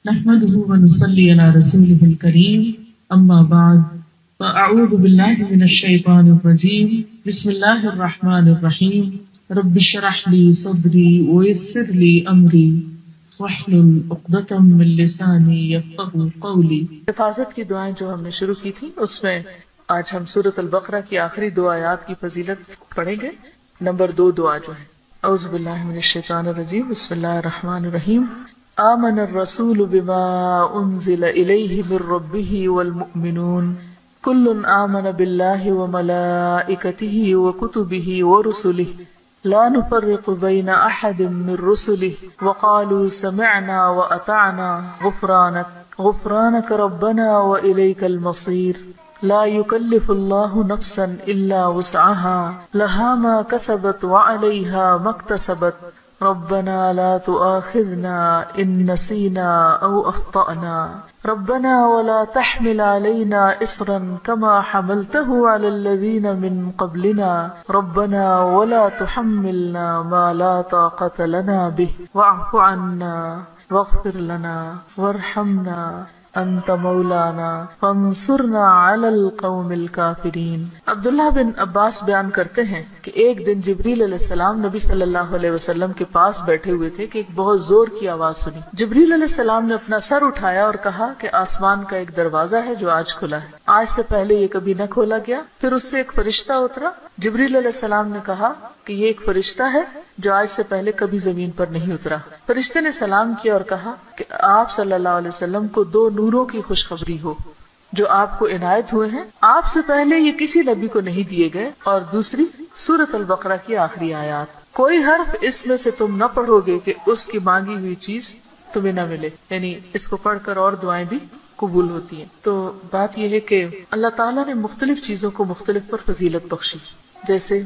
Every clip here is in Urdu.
نحمده ونصلي على رسوله الكريم أما بعد فأعوذ بالله من الشيطان الرجيم بسم الله الرحمن الرحيم رب اشرح لي صدري ويسر لي أمري واحلل عقدة من لساني يفقهوا قولي۔ حفاظت کی دعائیں جو ہم نے شروع کی تھی اس میں آج ہم سورۃ البقرہ کی آخری دو آیات کی فضیلت پڑھیں گے۔ نمبر 2 دعا جو ہے اعوذ باللہ من الشیطان الرجیم بسم اللہ الرحمن الرحیم آمن الرسول بما انزل الیہ من ربہ والمؤمنون کل آمن باللہ وملائکتہ وکتبہ ورسلہ لا نفرق بین احد من رسلہ وقالوا سمعنا واطعنا غفرانک ربنا والیک المصیر لا يكلف الله نفسا الا وسعها لها ما كسبت وعليها ما اكتسبت ربنا لا تؤاخذنا ان نسينا او اخطأنا ربنا ولا تحمل علينا اصرا كما حملته على الذين من قبلنا ربنا ولا تحملنا ما لا طاقة لنا به واعف عنا واغفر لنا وارحمنا انت مولانا فانصرنا علی القوم الکافرین۔ عبداللہ بن عباس بیان کرتے ہیں کہ ایک دن جبریل علیہ السلام نبی صلی اللہ علیہ وسلم کے پاس بیٹھے ہوئے تھے کہ ایک بہت زور کی آواز سنی۔ جبریل علیہ السلام نے اپنا سر اٹھایا اور کہا کہ آسمان کا ایک دروازہ ہے جو آج کھلا ہے، آج سے پہلے یہ کبھی نہ کھولا گیا۔ پھر اس سے ایک فرشتہ اترا۔ جبریل علیہ السلام نے کہا کہ یہ ایک فرشتہ ہے جو آج سے پہلے کبھی زمین پر نہیں اترا۔ فرشتے نے سلام کیا اور کہا کہ آپ صلی اللہ علیہ وسلم کو 2 نوروں کی خوشخبری ہو جو آپ کو عنایت ہوئے ہیں، آپ سے پہلے یہ کسی نبی کو نہیں دیے گئے، اور دوسری سورۃ البقرہ کی آخری آیات، کوئی حرف اس میں سے تم نہ پڑھو گے کہ اس کی مانگی ہوئی چیز تمہیں نہ ملے، یعنی اس کو پڑھ کر اور دعائیں بھی قبول ہوتی ہیں۔ تو بات یہ ہے کہ اللہ تعالیٰ نے مختلف چیزوں کو مختلف پر فضیلت بخشی، جیسے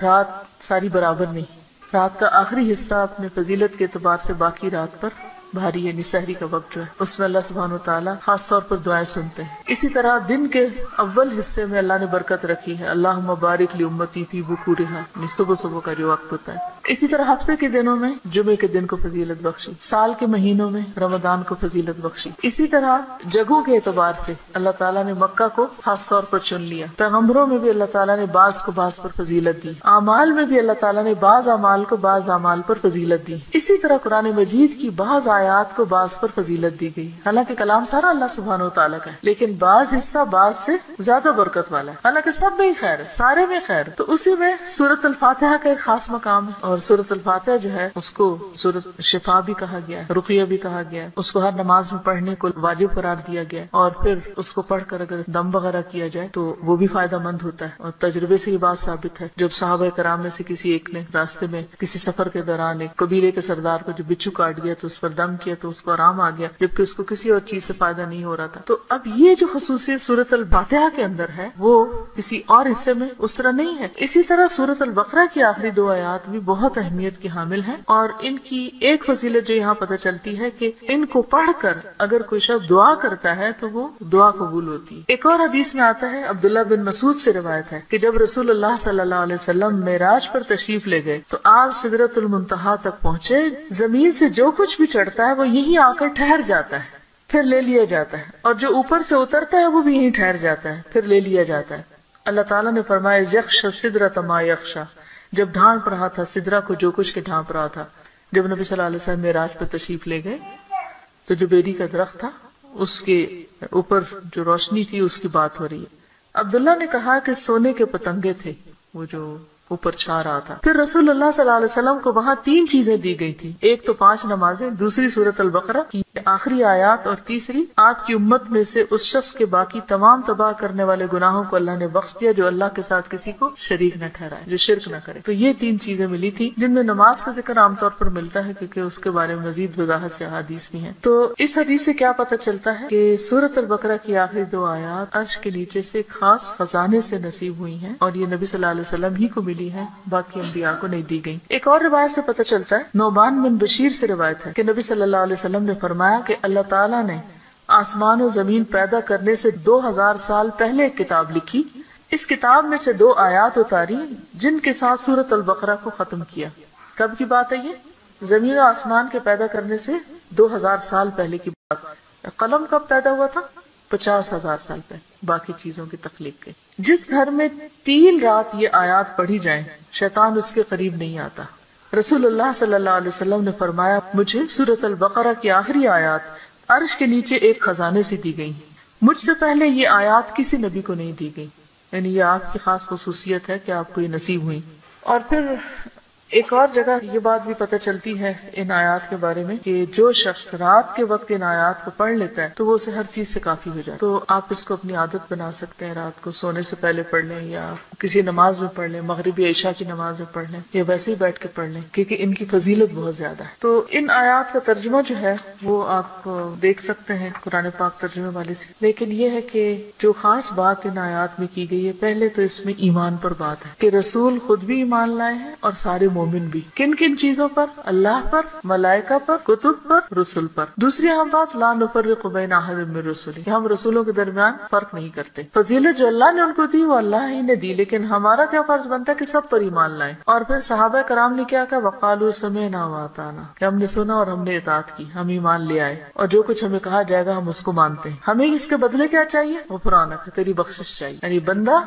رات ساری برابر نہیں، رات کا آخری حصہ اپنے فضیلت کے اعتبار سے باقی رات پر بھاری، یعنی سحری کا وقت جو ہے اس میں اللہ سبحانہ و تعالیٰ خاص طور پر دعائیں سنتے ہیں۔ اسی طرح دن کے اول حصے میں اللہ نے برکت رکھی ہے، اللہم بارک لامتی فی بکورہا، یعنی صبح کا جو وقت ہوتا ہے۔ اسی طرح ہفتے کے دنوں میں جمعے کے دن کو فضیلت بخشی، سال کے مہینوں میں رمضان کو فضیلت بخشی۔ اسی طرح جگہوں کے اعتبار سے اللہ تعالیٰ نے مکہ کو خاص طور پر چن لیا، پیغمبروں میں بھی اللہ تعالیٰ نے بعض کو بعض پر فضیلت دی، اعمال میں بھی اللہ تعالیٰ نے بعض اعمال کو بعض اعمال پر فضیلت دی۔ اسی طرح قرآن مجید کی بعض آیات کو بعض پر فضیلت دی گئی، حالانکہ کلام سارا اللہ سبحانہ و تعالیٰ کا ہے، لیکن بعض حصہ بعض سے زیادہ برکت والا ہے، حالانکہ سب میں ہی خیر ہے، سارے میں خیر۔ تو اسی میں سورۃ الفاتحہ کا ایک خاص مقام ہے، اور سورۃ الفاتحہ جو ہے اس کو سورۃ شفا بھی کہا گیا ہے، رقیہ بھی کہا گیا ہے، اس کو ہر نماز میں پڑھنے کو واجب قرار دیا گیا ہے، اور پھر اس کو پڑھ کر اگر دم وغیرہ کیا جائے تو وہ بھی فائدہ مند ہوتا ہے، اور تجربے سے یہ بات ثابت ہے۔ جب صحابہ کرام میں سے کسی ایک نے راستے میں کسی سفر کے دوران ایک قبیلے کے سردار کو جو بچھو کاٹ گیا تو اس پر دم کیا تو اس کو آرام آ گیا، جبکہ اس کو کسی اور چیز سے فائدہ نہیں ہو رہا تھا۔ تو اب یہ جو خصوصیت سورۃ الفاتحہ کے اندر ہے وہ کسی اور حصے میں اس طرح نہیں ہے۔ اسی طرح سورۃ البقرہ کی آخری 2 آیات بھی بہت اہمیت کی حامل ہیں، اور ان کی ایک فضیلت جو یہاں پتہ چلتی ہے کہ ان کو پڑھ کر اگر کوئی شخص دعا کرتا ہے تو وہ دعا قبول ہوتی ہے۔ ایک اور حدیث میں آتا ہے، عبداللہ بن مسعود سے روایت ہے کہ جب رسول اللہ صلی اللہ علیہ وسلم معراج پر تشریف لے گئے تو آپ سدرۃ المنتہا تک پہنچے، زمین سے جو کچھ بھی چڑھتا ہے وہ یہیں آ کر ٹھہر جاتا ہے، پھر لے لیا جاتا ہے، اور جو اوپر سے اترتا ہے وہ بھی یہیں ٹھہر جاتا ہے، پھر لے لیا جاتا ہے۔ اللہ تعالیٰ نے فرمایا یخشی السدرۃ ما یخشی، جب ڈھانپ رہا تھا سدرہ کو جو کچھ کے ڈھانپ رہا تھا۔ جب نبی صلی اللہ علیہ وسلم معراج پر تشریف لے گئے تو جو بیری کا درخت تھا اس کے اوپر جو روشنی تھی اس کی بات ہو رہی ہے۔ عبداللہ نے کہا کہ سونے کے پتنگے تھے وہ جو اوپر چھا رہا تھا۔ پھر رسول اللہ صلی اللہ علیہ وسلم کو وہاں 3 چیزیں دی گئی تھی، ایک تو 5 نمازیں، دوسری سورۃ البقرہ کی آخری آیات، اور تیسری آپ کی امت میں سے اس شخص کے باقی تمام تباہ کرنے والے گناہوں کو اللہ نے بخش دیا جو اللہ کے ساتھ کسی کو شریک نہ ٹھہرائے، جو شرک نہ کرے۔ تو یہ 3 چیزیں ملی تھی جن میں نماز کا ذکر عام طور پر ملتا ہے کیونکہ اس کے بارے میں مزید وضاحت سے احادیث بھی ہیں۔ تو اس حدیث سے کیا پتہ چلتا ہے کہ سورۃ البقرہ کی آخری 2 آیات عرش کے نیچے سے خاص خزانے سے نصیب ہوئی ہیں، اور یہ نبی صلی اللہ علیہ وسلم ہی کو ملی ہے، باقی انبیاء کو نہیں دی گئی۔ ایک اور روایت سے پتہ چلتا ہے، نعمان بن بشیر سے روایت ہے کہ نبی صلی اللہ علیہ وسلم نے فرمایا کہ اللہ تعالیٰ نے آسمان و زمین پیدا کرنے سے 2000 سال پہلے ایک کتاب لکھی، اس کتاب میں سے 2 آیات اتاری جن کے ساتھ سورۃ البقرہ کو ختم کیا۔ کب کی بات ہے یہ؟ زمین و آسمان کے پیدا کرنے سے 2000 سال پہلے کی بات. قلم کب پیدا ہوا تھا؟ 50,000 سال پہلے باقی چیزوں کی تخلیق کے. جس گھر میں 3 رات یہ آیات پڑھی جائیں شیطان اس کے قریب نہیں آتا. رسول اللہ صلی اللہ علیہ وسلم نے فرمایا مجھے سورۃ البقرہ کی آخری آیات عرش کے نیچے ایک خزانے سے دی گئی. مجھ سے پہلے یہ آیات کسی نبی کو نہیں دی گئی. یعنی یہ آپ کی خاص خصوصیت ہے کہ آپ کو یہ نصیب ہوئی. اور پھر ایک اور جگہ یہ بات بھی پتہ چلتی ہے ان آیات کے بارے میں کہ جو شخص رات کے وقت ان آیات کو پڑھ لیتا ہے تو وہ اسے ہر چیز سے کافی ہو جاتا ہے. تو آپ اس کو اپنی عادت بنا سکتے ہیں، رات کو سونے سے پہلے پڑھ لیں یا کسی نماز میں پڑھ لیں، مغرب یا عشاء کی نماز میں پڑھ لیں یا ویسے ہی بیٹھ کے پڑھ لیں، کیونکہ ان کی فضیلت بہت زیادہ ہے. تو ان آیات کا ترجمہ جو ہے وہ آپ دیکھ سکتے ہیں قرآن پاک ترجمے والے سے. لیکن یہ ہے کہ جو خاص بات ان آیات میں کی گئی ہے، پہلے تو اس میں ایمان پر بات ہے کہ رسول خود بھی ایمان لائے ہیں اور سارے مومن بھی. کن کن چیزوں پر؟ اللہ پر، ملائکہ پر، کتب پر، رسول پر. دوسری اہم بات لا نفرق بین احد من رسلہ، کہ ہم رسولوں کے درمیان فرق نہیں کرتے. فضیلت جو اللہ نے ان کو دی وہ اللہ ہی نے دی، لیکن ہمارا کیا فرض بنتا ہے کہ سب پر ایمان لائیں. اور پھر صحابہ کرام نے کیا کہا؟ وقالوا سمعنا واطعنا، کہ ہم نے سنا اور ہم نے اطاعت کی، ہم ایمان لے آئے اور جو کچھ ہمیں کہا جائے گا ہم اس کو مانتے ہیں. ہمیں اس کے بدلے کیا چاہیے؟ غفرانک، تیری بخشش چاہیے. یعنی بندہ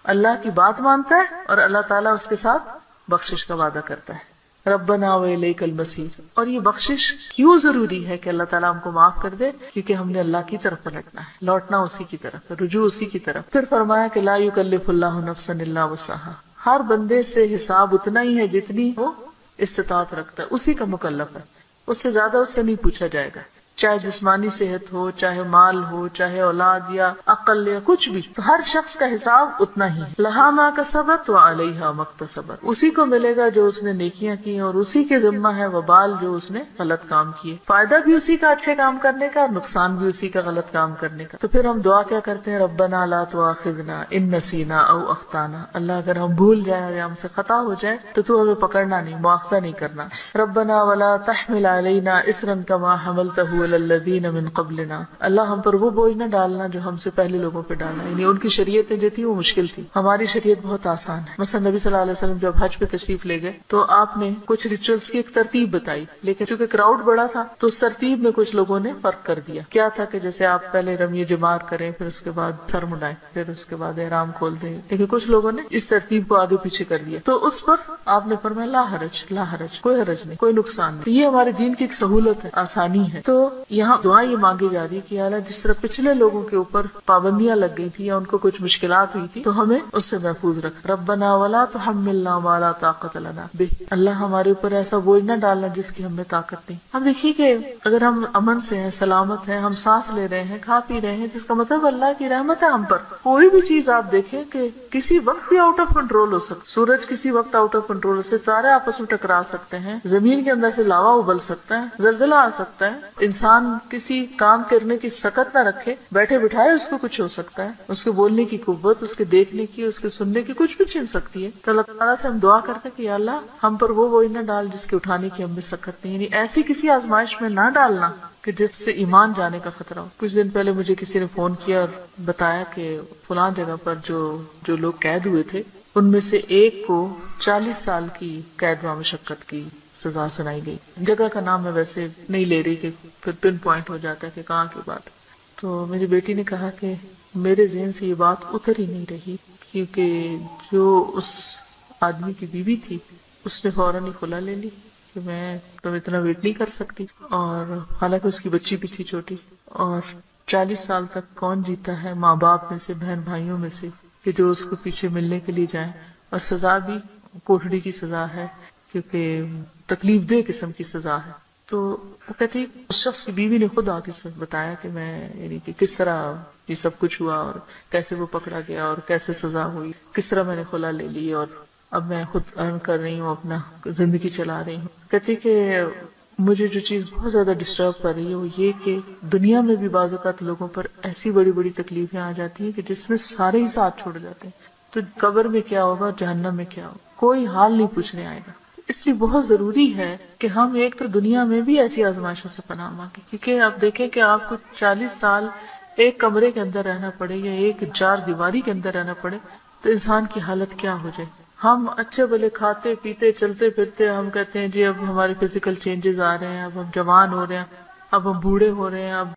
اللہ کی بات مانتا ہے اور اللہ تعالیٰ اس کے ساتھ بخشش کا وعدہ کرتا ہے. ربنا وإلیک المصیر. اور یہ بخشش کیوں ضروری ہے کہ اللہ تعالیٰ ہم کو معاف کر دے؟ کیونکہ ہم نے اللہ کی طرف پلٹنا ہے، لوٹنا اسی کی طرف، رجوع اسی کی طرف. پھر فرمایا کہ لا یکلف اللہ نفسا الا وسعها، ہر بندے سے حساب اتنا ہی ہے جتنی وہ استطاعت رکھتا ہے، اسی کا مکلف ہے، اس سے زیادہ اس سے نہیں پوچھا جائے گا. چاہے جسمانی صحت ہو، چاہے مال ہو، چاہے اولاد یا عقل یا کچھ بھی، تو ہر شخص کا حساب اتنا ہی ہے. لہا ما کسبت وعلیہا ما اکتسبت، اسی کو ملے گا جو اس نے نیکیاں کی اور اسی کے ذمہ ہے وبال جو اس نے غلط کام کیے. فائدہ بھی اسی کا اچھے کام کرنے کا اور نقصان بھی اسی کا غلط کام کرنے کا. تو پھر ہم دعا کیا کرتے ہیں؟ ربنا لا تؤاخذنا ان نسینا او اخطانا، اللہ اگر ہم بھول جائیں یا ہم سے خطا ہو جائے تو ہمیں پکڑنا نہیں، مؤاخذہ نہیں کرنا. ربنا ولا تحمل علینا اصرا کما حملته الذین من قبلنا، اللہ ہم پر وہ بوجھ نہ ڈالنا جو ہم سے پہلے لوگوں پہ ڈالنا. یعنی ان کی شریعتیں جو تھی وہ مشکل تھی، ہماری شریعت بہت آسان ہے. مثلا نبی صلی اللہ علیہ وسلم جب حج پہ تشریف لے گئے تو آپ نے کچھ ریچولز کی ایک ترتیب بتائی، لیکن چونکہ کراؤڈ بڑا تھا تو اس ترتیب میں کچھ لوگوں نے فرق کر دیا. کیا تھا کہ جیسے آپ پہلے رمی جمار کریں، پھر اس کے بعد سر مڈائیں، پھر اس کے بعد احرام کھول دیں، لیکن کچھ لوگوں نے اس ترتیب کو آگے پیچھے کر دیا. تو اس پر آپ نے فرمایا لا حرج، لا حرج، کوئی حرج نہیں، کوئی نقصان نہیں. تو یہ ہمارے دین کی ایک سہولت ہے، آسانی ہے. تو یہاں دعا یہ مانگی جا رہی کہ اللہ جس طرح پچھلے لوگوں کے اوپر پابندیاں لگ گئی تھی یا ان کو کچھ مشکلات ہوئی تھی تو ہمیں اس سے محفوظ رکھ. ربنا ولا تحملنا ما لا طاقت لنا به، اللہ ہمارے اوپر ایسا بوجھ نہ ڈالنا جس کی ہمیں طاقت نہیں. ہم دیکھیے کہ اگر ہم امن سے ہیں، سلامت ہیں، ہم سانس لے رہے ہیں، کھا پی رہے ہیں، جس کا مطلب اللہ کی رحمت ہے ہم پر. کوئی بھی چیز آپ دیکھیں کہ کسی وقت بھی آؤٹ آف کنٹرول ہو سکتا، سورج کسی وقت آؤٹ آف کنٹرول ہو سکتا، ستارے آپس میں ٹکرا سکتے ہیں، زمین کے اندر سے لاوا ابل سکتا ہے، زلزلہ آ سکتا ہے، انسان کسی کام کرنے کی سکت نہ رکھے، بیٹھے بٹھائے اس کو کچھ ہو سکتا ہے، اس کے بولنے کی قوت، اس کے دیکھنے کی، اس کے سننے کی کچھ بھی چھن سکتی ہے. تو اللہ تعالیٰ سے ہم دعا کرتے ہیں کہ یا اللہ ہم پر وہ بوجھ نہ ڈال جس کے اٹھانے کی ہم میں سکت نہیں. یعنی ایسی کسی آزمائش میں نہ ڈالنا کہ جس سے ایمان جانے کا خطرہ ہو. کچھ دن پہلے مجھے کسی نے فون کیا اور بتایا کہ فلاں جگہ پر جو لوگ قید ہوئے تھے ان میں سے ایک کو 40 سال کی قید و مشقت کی سزا سنائی گئی. جگہ کا نام میں ویسے نہیں لے رہی کہ پھر پن پوائنٹ ہو جاتا ہے کہ کہاں کی بات. تو میری بیٹی نے کہا کہ میرے ذہن سے یہ بات اتر ہی نہیں رہی، کیونکہ جو اس آدمی کی بیوی تھی اس نے فوراً ہی کھلا لے لی کہ میں تو اتنا ویٹ نہیں کر سکتی، اور حالانکہ اس کی بچی بھی تھی چھوٹی. اور 40 سال تک کون جیتا ہے ماں باپ میں سے، بہن بھائیوں میں سے، کہ جو اس کو پیچھے ملنے کے لیے جائیں. اور سزا بھی کوٹڑی کی سزا ہے، کیونکہ تکلیف دہ قسم کی سزا ہے. تو وہ کہتی اس شخص کی بیوی نے خود آ کے بتایا کہ میں یعنی کہ کس طرح یہ سب کچھ ہوا اور کیسے وہ پکڑا گیا اور کیسے سزا ہوئی، کس طرح میں نے خلا لے لی اور اب میں خود ارن کر رہی ہوں، اپنا زندگی چلا رہی ہوں. کہتی کہ مجھے جو چیز بہت زیادہ ڈسٹرب کر رہی ہے وہ یہ کہ دنیا میں بھی بعض اوقات لوگوں پر ایسی بڑی بڑی تکلیفیں آ جاتی ہیں کہ جس میں سارے ہی ساتھ چھوڑ جاتے ہیں. تو قبر میں کیا ہوگا، جہنم میں کیا ہوگا، کوئی حال نہیں پوچھنے آئے گا. اس لیے بہت ضروری ہے کہ ہم ایک تو دنیا میں بھی ایسی آزمائشوں سے پناہ مانگیں، کیونکہ آپ دیکھیں کہ آپ کو 40 سال ایک کمرے کے اندر رہنا پڑے یا ایک 4 دیواری کے اندر رہنا پڑے تو انسان کی حالت کیا ہو جائے. ہم اچھے بھلے کھاتے پیتے چلتے پھرتے، ہم کہتے ہیں جی اب ہمارے فزیکل چینجز آ رہے ہیں، اب ہم جوان ہو رہے ہیں، اب ہم بوڑھے ہو رہے ہیں، اب